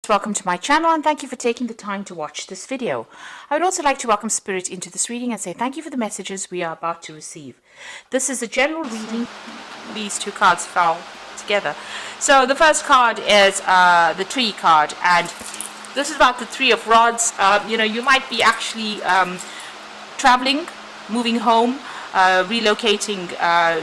Welcome to my channel and thank you for taking the time to watch this video. I would also like to welcome Spirit into this reading and say thank you for the messages we are about to receive. This is a general reading. These two cards fell together. So the first card is the Tree card, and this is about the Three of Rods. You might be actually traveling, moving home, relocating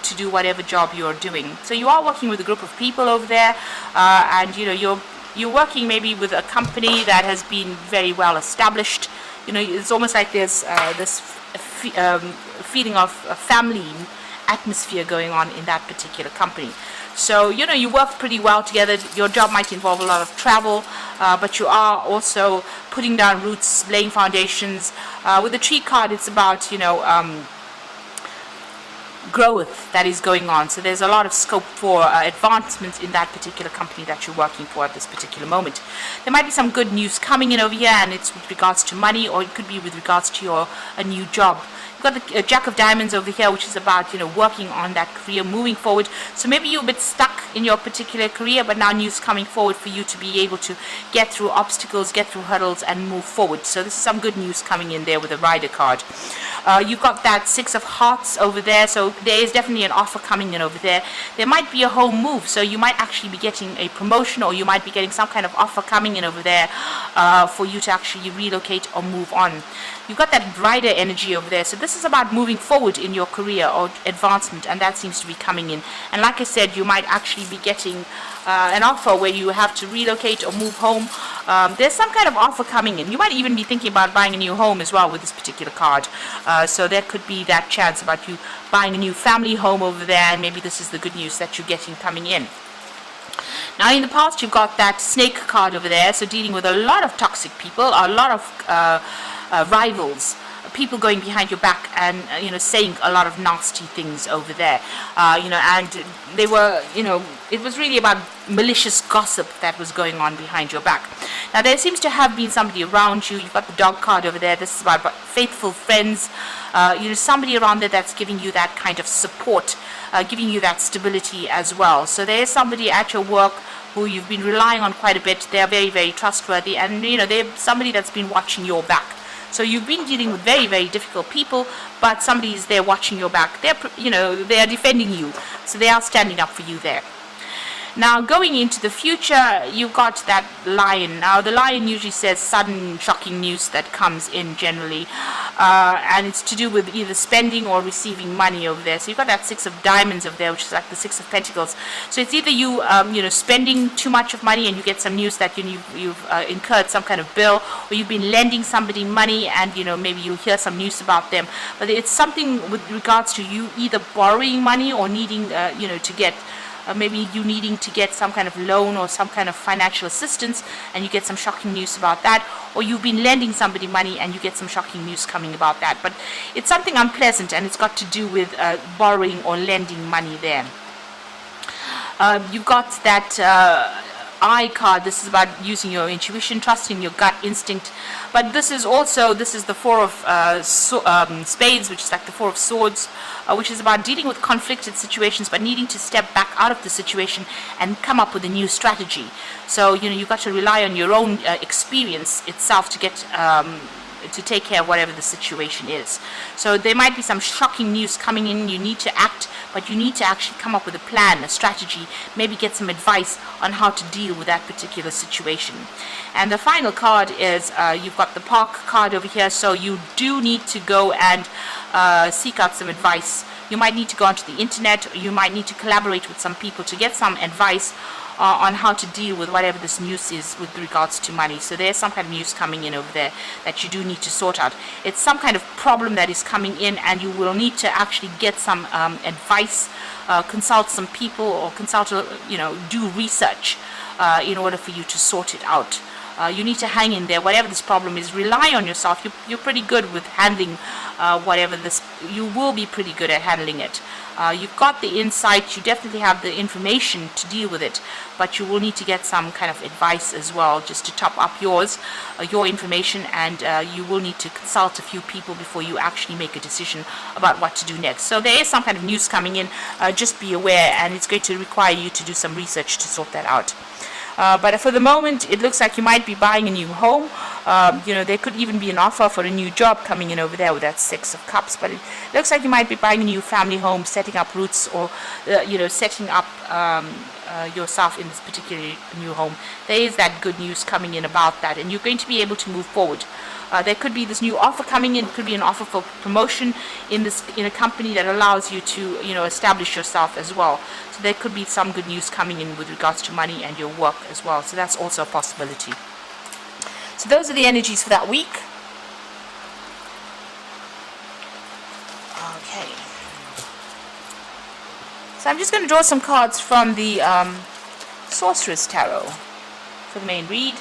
to do whatever job you're doing. So you are working with a group of people over there, and you're working maybe with a company that has been very well established. It's almost like there's this feeling of a family atmosphere going on in that particular company. So you work pretty well together. Your job might involve a lot of travel, but you are also putting down roots, laying foundations. With the Tree card, it's about growth that is going on. So there's a lot of scope for advancements in that particular company that you're working for at this particular moment. There might be some good news coming in over here, and it's with regards to money, or it could be with regards to a new job. You've got the Jack of Diamonds over here, which is about working on that career, moving forward. So maybe you're a bit stuck in your particular career, but now news coming forward for you to be able to get through obstacles, get through hurdles, and move forward. So this is some good news coming in there with the Rider card. You've got that Six of Hearts over there, so there is definitely an offer coming in over there. There might be a home move, so you might actually be getting a promotion, or you might be getting some kind of offer coming in over there for you to actually relocate or move on. You've got that Rider energy over there, so this is about moving forward in your career or advancement, and that seems to be coming in. And like I said, you might actually be getting an offer where you have to relocate or move home. There's some kind of offer coming in. You might even be thinking about buying a new home as well with this particular card. So there could be that chance about you buying a new family home over there, and maybe this is the good news that you're getting coming in. Now in the past, you've got that Snake card over there, so dealing with a lot of toxic people, a lot of rivals, people going behind your back and saying a lot of nasty things over there, and they were it was really about malicious gossip that was going on behind your back. Now there seems to have been somebody around you. You've got the Dog card over there. This is about faithful friends, somebody around there that's giving you that kind of support, giving you that stability as well. So there is somebody at your work who you've been relying on quite a bit. They are very, very trustworthy, and they're somebody that's been watching your back. So you've been dealing with very, very difficult people, but somebody is there watching your back. They're they are defending you, so they are standing up for you there. Now going into the future, you've got that Lion. Now the Lion usually says sudden shocking news that comes in generally, and it's to do with either spending or receiving money over there. So you've got that Six of Diamonds over there, which is like the Six of Pentacles. So it's either you spending too much of money and you get some news that you've incurred some kind of bill, or you've been lending somebody money and maybe you hear some news about them. But it's something with regards to you either borrowing money or needing to get maybe you needing to get some kind of loan or some kind of financial assistance, and you get some shocking news about that, or you've been lending somebody money and you get some shocking news coming about that. But it's something unpleasant, and it's got to do with borrowing or lending money there. You've got that Eye card. This is about using your intuition, trusting your gut instinct. But this is the Four of Spades, which is like the Four of Swords, which is about dealing with conflicted situations, but needing to step back out of the situation and come up with a new strategy. So you've got to rely on your own experience itself to get to take care of whatever the situation is. So there might be some shocking news coming in. You need to act, but you need to actually come up with a plan, a strategy, maybe get some advice on how to deal with that particular situation. And the final card is you've got the Park card over here, so you do need to go and seek out some advice. You might need to go onto the internet, or you might need to collaborate with some people to get some advice on how to deal with whatever this news is with regards to money. So there's some kind of news coming in over there that you do need to sort out. It's some kind of problem that is coming in, and you will need to actually get some advice, consult some people, or do research in order for you to sort it out. You need to hang in there. Whatever this problem is, rely on yourself. You're pretty good with handling whatever this. You will be pretty good at handling it. You've got the insight. You definitely have the information to deal with it, but you will need to get some kind of advice as well, just to top up your information, and you will need to consult a few people before you actually make a decision about what to do next. So there is some kind of news coming in. Just be aware, and it's going to require you to do some research to sort that out. But for the moment, it looks like you might be buying a new home. There could even be an offer for a new job coming in over there with that Six of Cups. But it looks like you might be buying a new family home, setting up roots, or setting up yourself in this particular new home. There is that good news coming in about that, and you're going to be able to move forward. There could be this new offer coming in. It could be an offer for promotion in a company that allows you to establish yourself as well. So there could be some good news coming in with regards to money and your work as well. So that's also a possibility. So those are the energies for that week. Okay. So I'm just going to draw some cards from the Sorcerer's Tarot for the main read.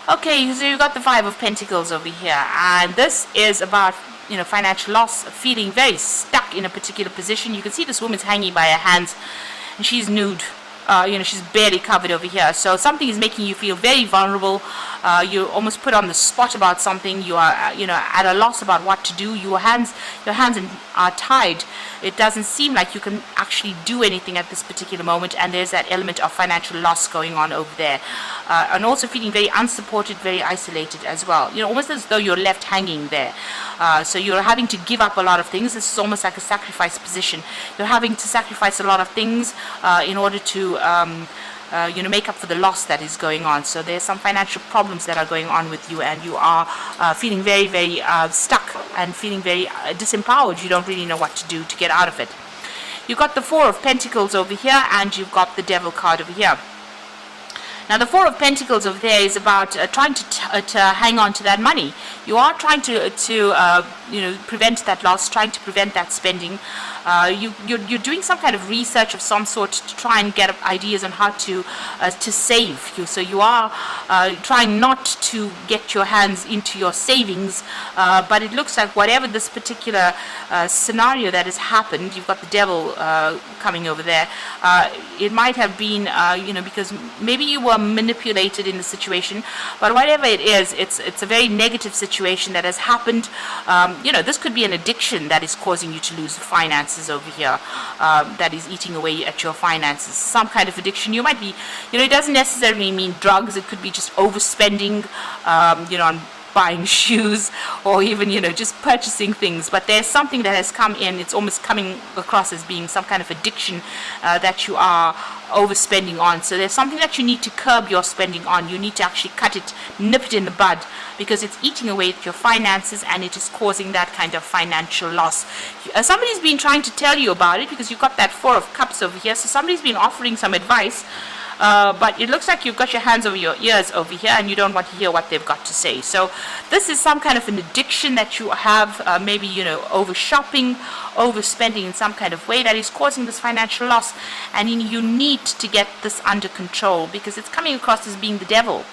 Okay, so you've got the Five of Pentacles over here, and this is about financial loss, feeling very stuck in a particular position. You can see this woman's hanging by her hands, and she's nude. She's barely covered over here. So something is making you feel very vulnerable. You're almost put on the spot about something. You are, at a loss about what to do. Your hands are tied. It doesn't seem like you can actually do anything at this particular moment. And there's that element of financial loss going on over there. And also feeling very unsupported, very isolated as well. Almost as though you're left hanging there. So you're having to give up a lot of things. This is almost like a sacrifice position. You're having to sacrifice a lot of things in order to make up for the loss that is going on. So there's some financial problems that are going on with you, and you are feeling very, very stuck and feeling very disempowered. You don't really know what to do to get out of it. You've got the Four of Pentacles over here, and you've got the Devil card over here. Now, the Four of Pentacles over there is about trying to hang on to that money. You are trying to prevent that loss, trying to prevent that spending. You're doing some kind of research of some sort to try and get ideas on how to save. So you are trying not to get your hands into your savings, but it looks like whatever this particular scenario that has happened, you've got the Devil coming over there. It might have been, because maybe you were manipulated in the situation, but whatever it is, it's a very negative situation that has happened. This could be an addiction that is causing you to lose finances over here, that is eating away at your finances. Some kind of addiction. You might be, it doesn't necessarily mean drugs. It could be just overspending, on buying shoes, or even just purchasing things. But there's something that has come in. It's almost coming across as being some kind of addiction that you are overspending on. So there's something that you need to curb your spending on. You need to actually cut it, nip it in the bud, because it's eating away at your finances, and it is causing that kind of financial loss. Somebody's been trying to tell you about it, because you've got that Four of Cups over here. So somebody's been offering some advice, but it looks like you've got your hands over your ears over here, and you don't want to hear what they've got to say. So this is some kind of an addiction that you have, maybe over shopping, overspending in some kind of way, that is causing this financial loss, and you need to get this under control, because it's coming across as being the devil.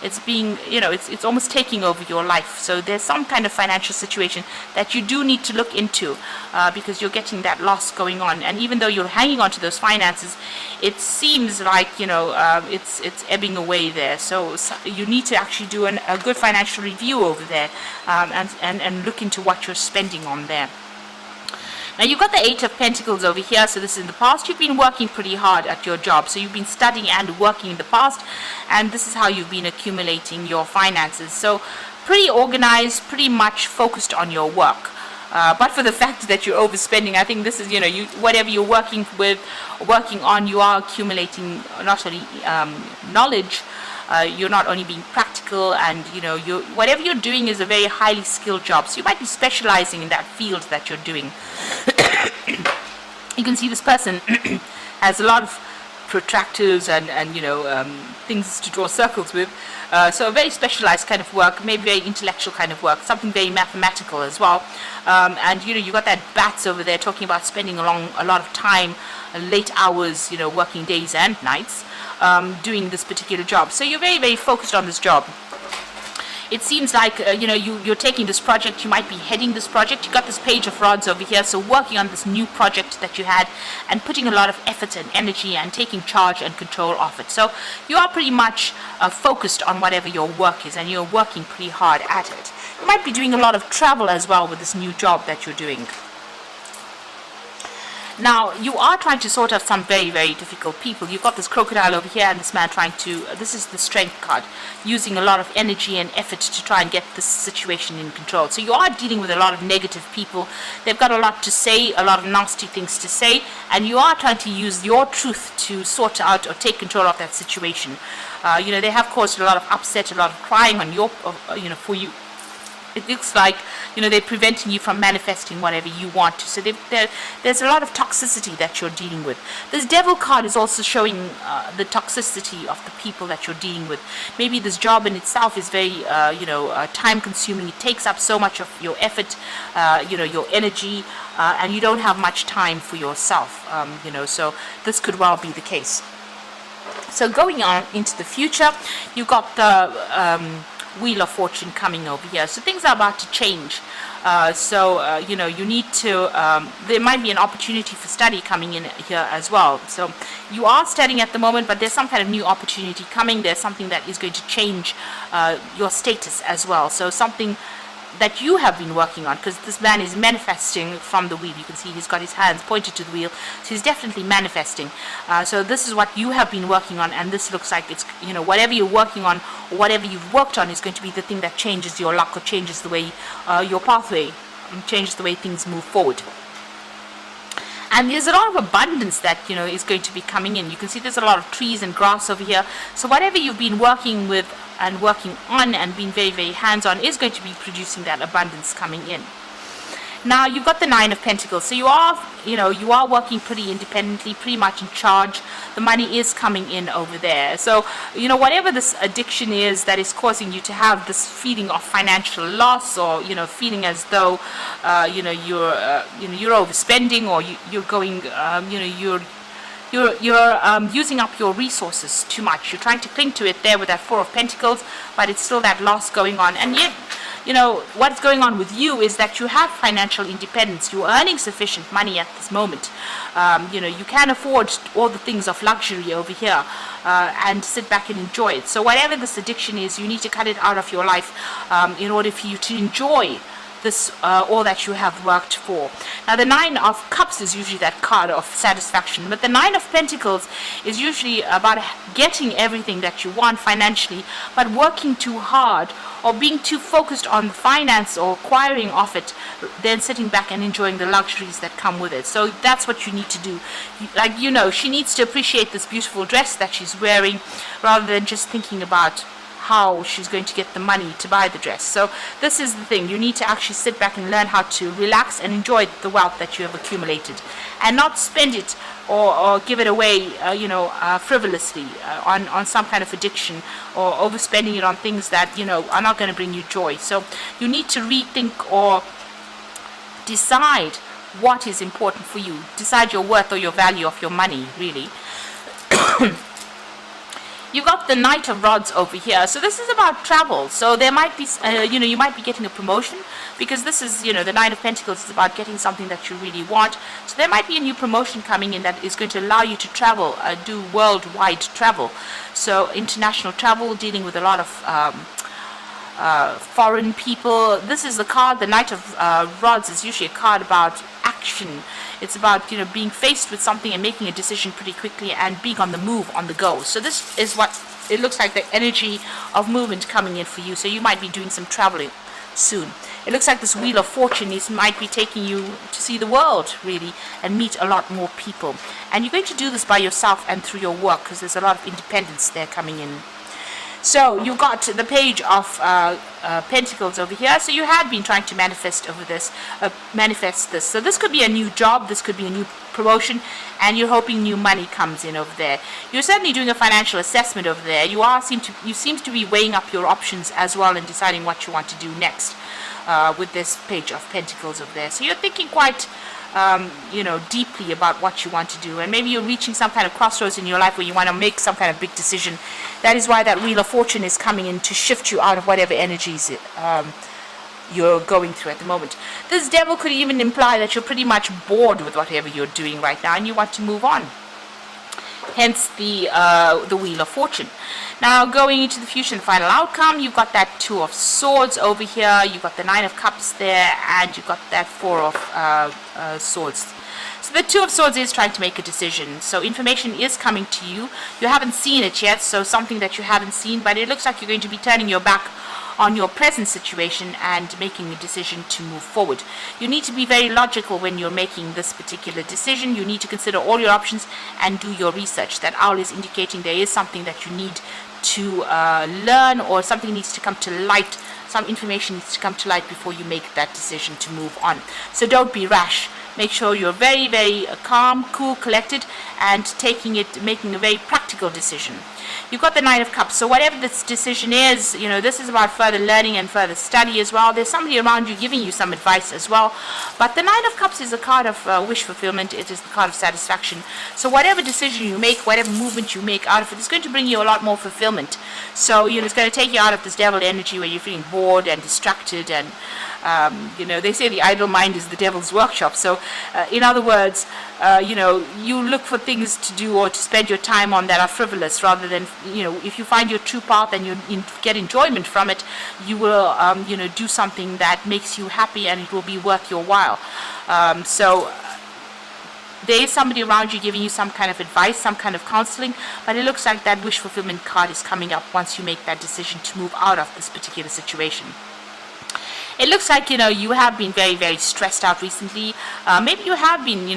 It's being, it's almost taking over your life. So there's some kind of financial situation that you do need to look into, because you're getting that loss going on. And even though you're hanging on to those finances, it seems like, it's ebbing away there. So you need to actually do a good financial review over there, and look into what you're spending on there. Now, you've got the Eight of Pentacles over here. So this is in the past. You've been working pretty hard at your job. So you've been studying and working in the past, and this is how you've been accumulating your finances. So pretty organized, pretty much focused on your work. But for the fact that you're overspending, I think this is, whatever you're working on, you are accumulating not only knowledge, you're not only being practical, and whatever you're doing is a very highly skilled job. So you might be specializing in that field that you're doing. You can see this person has a lot of protractors and things to draw circles with. So a very specialized kind of work, maybe very intellectual kind of work, something very mathematical as well. And you got that Bats over there talking about spending a lot of time, late hours, working days and nights, doing this particular job. So you're very, very focused on this job. It seems like you're taking this project, you might be heading this project. You got this page of rods over here, so working on this new project that you had and putting a lot of effort and energy and taking charge and control of it. So you are pretty much focused on whatever your work is, and you're working pretty hard at it. You might be doing a lot of travel as well with this new job that you're doing. Now, you are trying to sort out some very, very difficult people. You've got this crocodile over here and this man trying to, this is the strength card, using a lot of energy and effort to try and get this situation in control. So you are dealing with a lot of negative people. They've got a lot to say, a lot of nasty things to say, and you are trying to use your truth to sort out or take control of that situation. They have caused a lot of upset, a lot of crying on your, for you. It looks like, they're preventing you from manifesting whatever you want to. So there's a lot of toxicity that you're dealing with. This devil card is also showing the toxicity of the people that you're dealing with. Maybe this job in itself is very, time consuming. It takes up so much of your effort, your energy, and you don't have much time for yourself, so this could well be the case. So going on into the future, you've got the Wheel of Fortune coming over here. So things are about to change. You need to, there might be an opportunity for study coming in here as well. So you are studying at the moment, but there's some kind of new opportunity coming. There's something that is going to change your status as well. So something that you have been working on, because this man is manifesting from the wheel. You can see he's got his hands pointed to the wheel, so he's definitely manifesting. So this is what you have been working on, and this looks like it's, whatever you're working on or whatever you've worked on is going to be the thing that changes your luck or changes the way your pathway, changes the way things move forward. And there's a lot of abundance that is going to be coming in. You can see there's a lot of trees and grass over here. So whatever you've been working with and working on and being very, very hands-on is going to be producing that abundance coming in. Now you've got the Nine of Pentacles, so you are working pretty independently, pretty much in charge. The money is coming in over there. So whatever this addiction is that is causing you to have this feeling of financial loss, or feeling as though you're overspending, or you're going you're using up your resources too much. You're trying to cling to it there with that Four of Pentacles, but it's still that loss going on. And yet, what's going on with you is that you have financial independence. You're earning sufficient money at this moment. You can afford all the things of luxury over here and sit back and enjoy it. So whatever this addiction is, you need to cut it out of your life in order for you to enjoy this all that you have worked for. Now the Nine of Cups is usually that card of satisfaction, but the Nine of Pentacles is usually about getting everything that you want financially, but working too hard or being too focused on the finance or acquiring of it, then sitting back and enjoying the luxuries that come with it. So that's what you need to do. She needs to appreciate this beautiful dress that she's wearing, rather than just thinking about how she's going to get the money to buy the dress. So this is the thing. You need to actually sit back and learn how to relax and enjoy the wealth that you have accumulated, and not spend it or give it away, frivolously on some kind of addiction, or overspending it on things that, are not going to bring you joy. So you need to rethink or decide what is important for you. Decide your worth or your value of your money, really. You've got the Knight of Rods over here. So this is about travel. So there might be, you might be getting a promotion, because this is, the Nine of Pentacles is about getting something that you really want. So there might be a new promotion coming in that is going to allow you to travel, do worldwide travel. So international travel, dealing with a lot of foreign people. This is the card, the Knight of Rods is usually a card about action. It's about, being faced with something and making a decision pretty quickly and being on the move, on the go. So this is what it looks like, the energy of movement coming in for you. So you might be doing some traveling soon. It looks like this Wheel of Fortune might be taking you to see the world, really, and meet a lot more people. And you're going to do this by yourself and through your work, because there's a lot of independence there coming in. So you've got the Page of Pentacles over here. So you had been trying to manifest this. So this could be a new job, this could be a new promotion, and you're hoping new money comes in over there. You're certainly doing a financial assessment over there. You seem to be weighing up your options as well and deciding what you want to do next with this Page of Pentacles over there. So you're thinking quite deeply about what you want to do. And maybe you're reaching some kind of crossroads in your life where you want to make some kind of big decision. That is why that Wheel of Fortune is coming in to shift you out of whatever energies you're going through at the moment. This Devil could even imply that you're pretty much bored with whatever you're doing right now and you want to move on. Hence the Wheel of Fortune. Now going into the future and final outcome, you've got that Two of Swords over here, you've got the Nine of Cups there, and you've got that Four of Swords. So the Two of Swords is trying to make a decision. So information is coming to you. You haven't seen it yet, so something that you haven't seen, but it looks like you're going to be turning your back on your present situation and making a decision to move forward. You need to be very logical when you're making this particular decision. You need to consider all your options and do your research. That owl is indicating there is something that you need to learn, or something needs to come to light. Some information needs to come to light before you make that decision to move on. So don't be rash. Make sure you're very, very calm, cool, collected, and making a very practical decision. You've got the Nine of Cups. So whatever this decision is, this is about further learning and further study as well. There's somebody around you giving you some advice as well. But the Nine of Cups is a card of wish fulfillment. It is the card of satisfaction. So whatever decision you make, whatever movement you make out of it, is going to bring you a lot more fulfillment. So it's going to take you out of this devil energy where you're feeling bored and distracted, and they say the idle mind is the devil's workshop. So in other words, you look for things to do or to spend your time on that are frivolous, rather than, if you find your true path and you get enjoyment from it, you will, do something that makes you happy and it will be worth your while. So there is somebody around you giving you some kind of advice, some kind of counseling, but it looks like that wish fulfillment card is coming up once you make that decision to move out of this particular situation. It looks like, you have been very, very stressed out recently. Maybe you have been,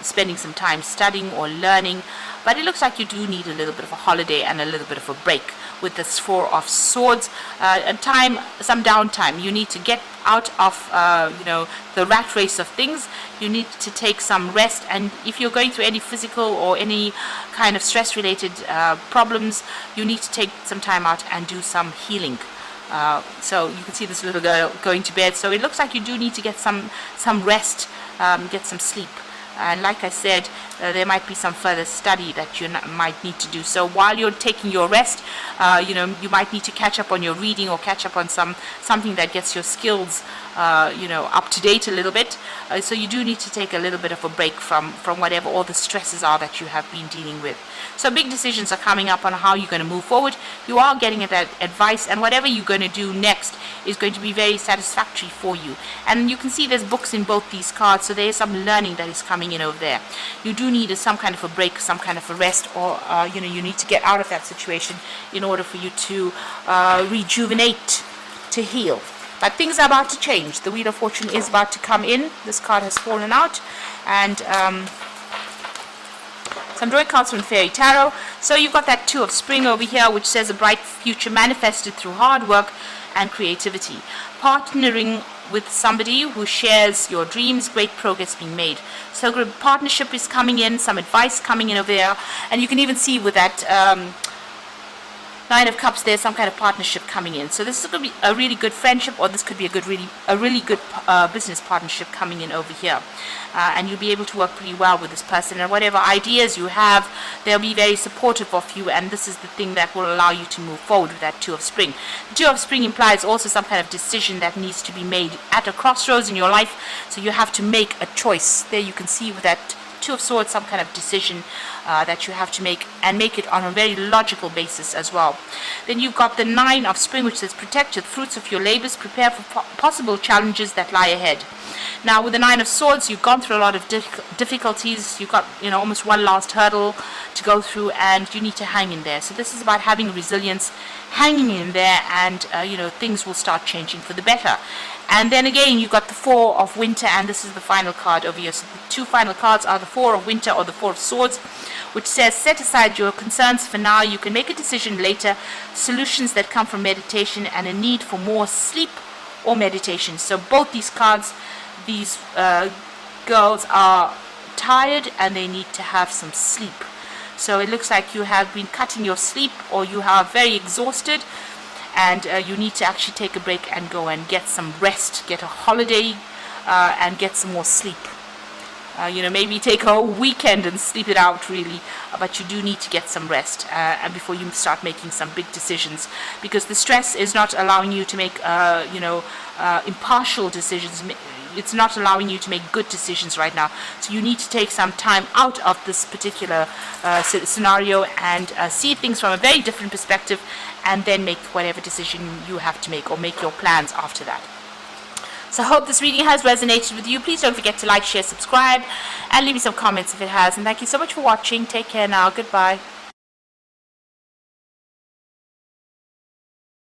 spending some time studying or learning, but it looks like you do need a little bit of a holiday and a little bit of a break with this Four of Swords. Some downtime. You need to get out of, the rat race of things. You need to take some rest, and if you're going through any physical or any kind of stress-related problems, you need to take some time out and do some healing. So you can see this little girl going to bed. So it looks like you do need to get some rest, get some sleep. And like I said, there might be some further study that you might need to do. So while you're taking your rest, you might need to catch up on your reading or catch up on something that gets your skills, up to date a little bit. So you do need to take a little bit of a break from whatever all the stresses are that you have been dealing with. So big decisions are coming up on how you're going to move forward. You are getting that advice, and whatever you're going to do next is going to be very satisfactory for you. And you can see there's books in both these cards, so there is some learning that is coming in over there. You do need some kind of a break, some kind of a rest, or you need to get out of that situation in order for you to rejuvenate, to heal. But things are about to change. The Wheel of Fortune is about to come in. This card has fallen out, and so I'm drawing cards from Fairy Tarot. So you've got that Two of Spring over here, which says a bright future manifested through hard work and creativity. Partnering with somebody who shares your dreams, great progress being made. So a partnership is coming in, some advice coming in over there, and you can even see with that Nine of Cups, there's some kind of partnership coming in. So this is going to be a really good friendship, or this could be a really good business partnership coming in over here. And you'll be able to work pretty well with this person. And whatever ideas you have, they'll be very supportive of you. And this is the thing that will allow you to move forward with that Two of Spring. The Two of Spring implies also some kind of decision that needs to be made at a crossroads in your life. So you have to make a choice. There you can see with that Two of Swords, some kind of decision that you have to make, and make it on a very logical basis as well. Then you've got the Nine of Spring, which says protect the fruits of your labors, prepare for possible challenges that lie ahead. Now with the Nine of Swords, you've gone through a lot of difficulties. You've got almost one last hurdle to go through, and you need to hang in there. So this is about having resilience, hanging in there, and things will start changing for the better. And then again, you've got the Four of Winter, and this is the final card over here. So the two final cards are the Four of Winter or the Four of Swords, which says set aside your concerns for now. You can make a decision later. Solutions that come from meditation, and a need for more sleep or meditation. So both these cards, these girls are tired and they need to have some sleep. So it looks like you have been cutting your sleep, or you are very exhausted, and you need to actually take a break and go and get some rest, get a holiday, and get some more sleep. Maybe take a weekend and sleep it out, really. But you do need to get some rest and before you start making some big decisions, because the stress is not allowing you to make, impartial decisions. It's not allowing you to make good decisions right now. So you need to take some time out of this particular scenario and see things from a very different perspective, and then make whatever decision you have to make, or make your plans after that. So I hope this reading has resonated with you. Please don't forget to like, share, subscribe, and leave me some comments if it has. And thank you so much for watching. Take care now. Goodbye.